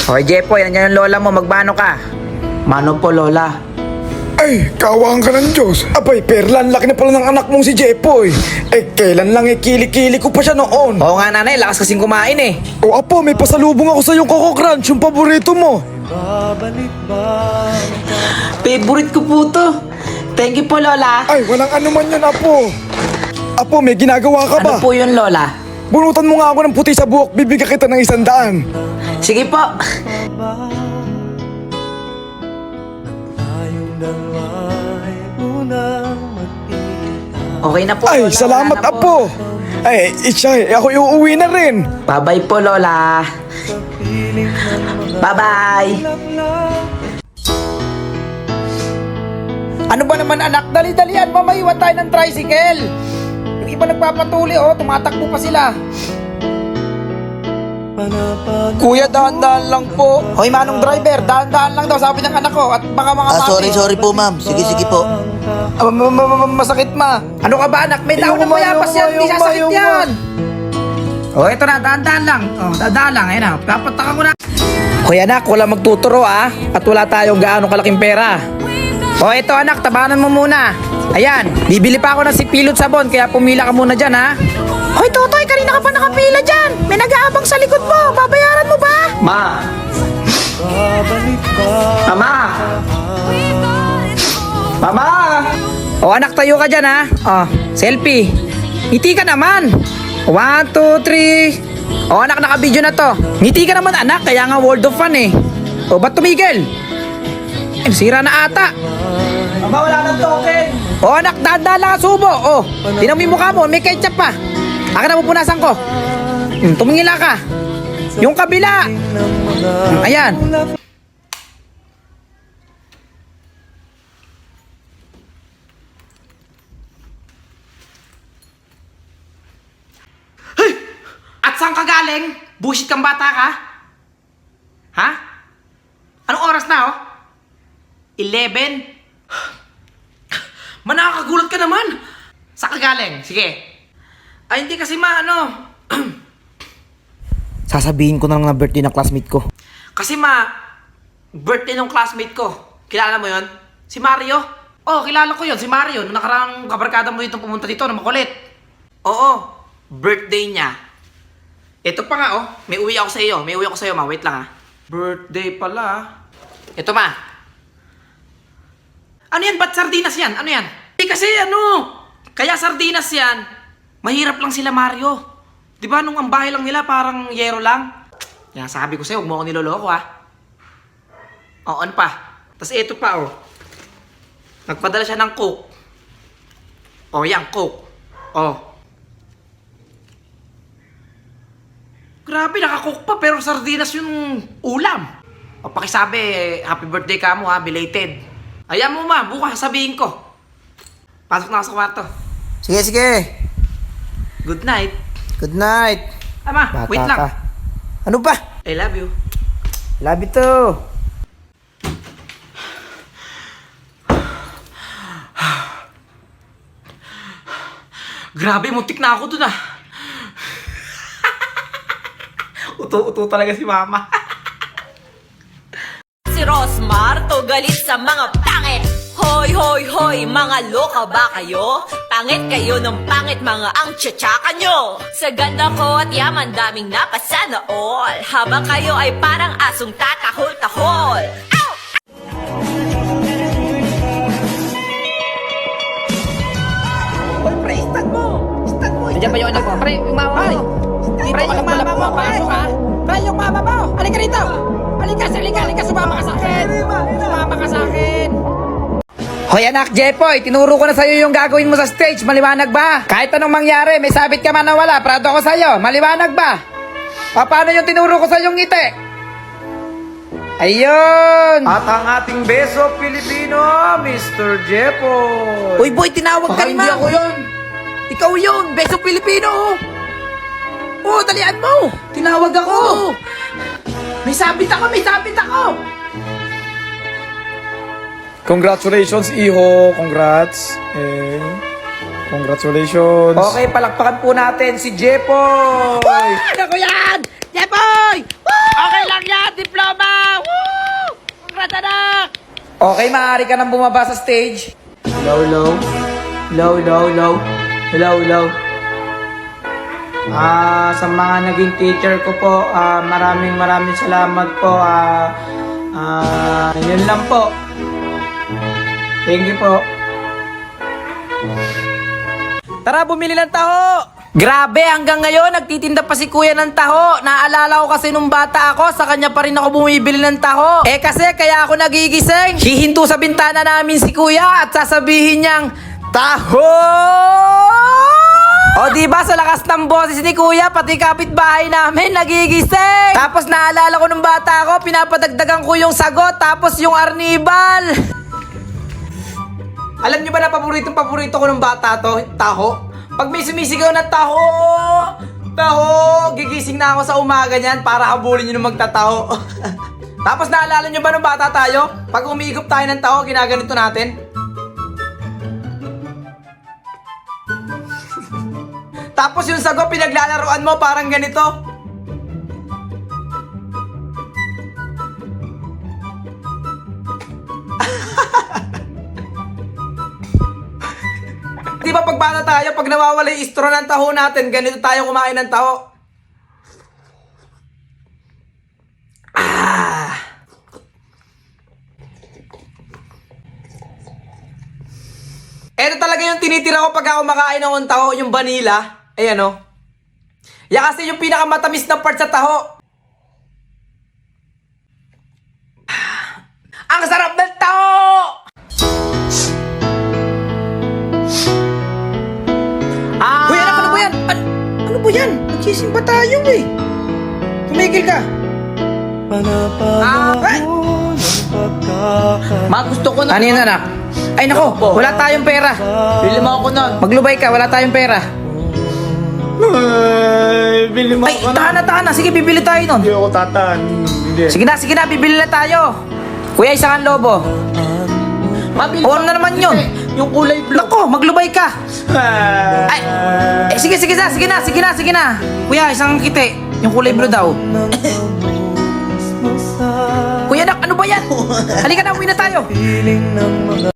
Hoy, Jepoy, nandiyan yung lola mo. Magmano ka? Mano po, lola. Ay, kawaan ka ng Diyos. Abay, Perlan, laki na pala ng anak mong si Jepoy. Eh, kailan lang kili-kili ko pa siya noon. Oo nga, nanay. Lakas kasing kumain eh. O apo, may pasalubong ako sa yung Coco Crunch, yung paborito mo. Favorite ko po to. Thank you po, lola. Ay, walang anuman yun, apo. Apo, may ginagawa ka ba? Ano po yun, lola? Bunutan mo nga ako ng puti sa buhok, bibigyan kita ng 100. Sige po. Okay na po, Ay, lola. salamat, Wala na po. apo. Ay, Ichay, ako iuuwi na rin. Bye-bye po, lola. Bye-bye. Ano ba naman, anak? Dali-dalian, mamaiwan tayo ng tricycle. Yung iba nagpapatuli, oh. Tumatakbo pa sila. Kuya, dahan-dahan lang po. Hoy, manong driver, dahan-dahan lang daw, sabi ng anak ko. At baka mga Sorry po ma'am. Sige po. Masakit ma. Ano ka ba, anak? May daw na mayapas yan, hindi sasakit yan. Oh, ito na, dahan-dahan lang. Oh, dahan-dahan lang, ayun na. Papatakan ko na. Hoy anak, wala magtuturo ah. At wala tayong gaano kalaking pera. Oh, ito anak, tabanan mo muna. Ayan, bibili pa ako ng sipilot sabon, kaya pumila ka muna dyan ha. Hoy Totoy, kanina ka pa nakapila dyan. May nag-aabang sa likod mo, babayaran mo ba? Ma. Mama. Mama. Oh anak, tayo ka dyan ha. Oh, selfie. Ngiti ka naman. 1, 2, 3. Oh anak, naka-video na to. Ngiti ka naman anak, kaya nga World of Fun eh. Oh, ba't tumigil? Eh, sira na ata. Mama, wala nang token. Oh anak, dahan-dahan lang ang subo. Oh, tinan mo yung mukha mo, may ketchup pa. Akin na pupunasan ko. Tumingin lang ka. Yung kabila. Ayan. Hey! At saan ka galing? Bullshit kang bata ka? Ha? Anong oras na oh? 11? Manakagulat ka naman. Saan ka galing? Sige. Ay, hindi kasi Sasabihin ko na lang na birthday ng classmate ko. Kasi birthday ng classmate ko. Kilala mo yon? Si Mario? Oh, kilala ko yon, si Mario. Nung nakarang kabarkada mo dito pumunta dito na makulit. Oo, birthday niya. Ito pa nga oh, may uwi ako sa iyo. May uwi ako sa iyo, ma. Wait lang ha. Birthday pala. Ito ma. Ano yan? Ba't sardinas yan? Ano yan? Kasi kaya sardinas yan. Mahirap lang sila Mario. Di ba nung ang bahay lang nila parang yero lang? Yan, sabi ko sa'yo, huwag mo ako niloloko ha. O, ano pa? Tapos ito pa oh. Nagpadala siya ng Coke. O, yan, Coke. O. Grabe, naka-Coke pa pero sardinas yung ulam. O, pakisabi, happy birthday ka mo ha, belated. Ayan mo ma, bukas sabihin ko. Pasok na ako sa kwarto. Sige. Good night. Good night. Ama, Bata wait lang. ka. Ano ba? I love you. Love you too. Grabe, muntik na ako dun ah. Uto-uto talaga si mama. Si Rosmar to galit sa mga pangit. Hoy, hoy, hoy, mga loka ba kayo? Pangit kayo ng pangit, mga ang tsatsaka nyo. Sa ganda ko at yaman, daming napasana all. Habang kayo ay parang asong tatahol-tahol. Ow! Hoy, pre, stand mo! Stand mo! Nandiyan ba yung anak mo? Pre, yung mama mo! Pre, yung mama mo! Pre, yung mama mo! Halika rito! Halika, sumama ka sa akin! Sumama ka sa akin! Hoy anak, Jepoy, tinuro ko na sa'yo yung gagawin mo sa stage, maliwanag ba? Kahit anong mangyari, may sabit ka man na wala, prado ako sa'yo, maliwanag ba? Paano yung tinuro ko sa'yo ngiti? Ayun! At ang ating beso Pilipino, Mr. Jepoy. Uy boy, tinawag ka ni Hindi ma'am! ako yun. Ikaw yun, beso Pilipino! Oh, dalian mo! Tinawag ako! May sabit ako! Congratulations, Iho. Congrats. Congratulations. Okay, palakpakan po natin si Jepoy! Ano ko yan? Jepoy! Okay lang yan, diploma! Okay, maaari ka nang bumaba sa stage. Hello, hello. Hello, hello, hello. Hello, hello. Sa mga naging teacher ko po, maraming salamat po. Yun lang po. Thank you po. Tara, bumili ng taho! Grabe, hanggang ngayon, nagtitinda pa si kuya ng taho. Naalala ko kasi nung bata ako, sa kanya pa rin ako bumibili ng taho. Eh kasi, kaya ako nagigising. Hihinto sa bintana namin si kuya at sasabihin niyang, taho! O diba, sa lakas ng boses ni kuya, pati kapitbahay namin nagigising. Tapos naalala ko nung bata ako, pinapadagdagan ko yung sagot, tapos yung arnibal. Alam niyo ba na paborito ko nung bata to, taho? Pag may sumisigaw na taho, taho, gigising na ako sa umaga niyan para habulin niyo nung magtataho. Tapos naalala niyo ba nung bata tayo? Pag umiigop tayo ng taho, ginaganito natin. Tapos yung sagot, pinaglalaroan mo parang ganito. Di ba pag bata tayo, pag nawawala yung straw ng taho natin, ganito tayo kumain ng taho. Ito talaga yung tinitira ko pag ako makain ng taho, yung vanilla. Ayan o. Yan kasi yung pinakamatamis na part sa taho. Ang sarap ng taho! Uy, anak, ano ba yan? Ano ba yan? Nagsisimba tayo eh. Tumigil ka. Ay! Gusto ko na. Ano yun, anak? Ay nako, wala tayong pera. Bili mo ako nun. Maglubay ka, wala tayong pera. Bili mo Ay, tahan na. Sige, bibili tayo nun. Hindi ako tatan. Hindi. Sige na, bibili na tayo. Kuya, isang lobo. Mabili O, ano na naman yun? Yung kulay blue. Nako, maglubay ka. Ay, sige na. Kuya, isang kite. Yung kulay blue daw. Kuya, anak, ano ba yan? Halika na, uwi na tayo.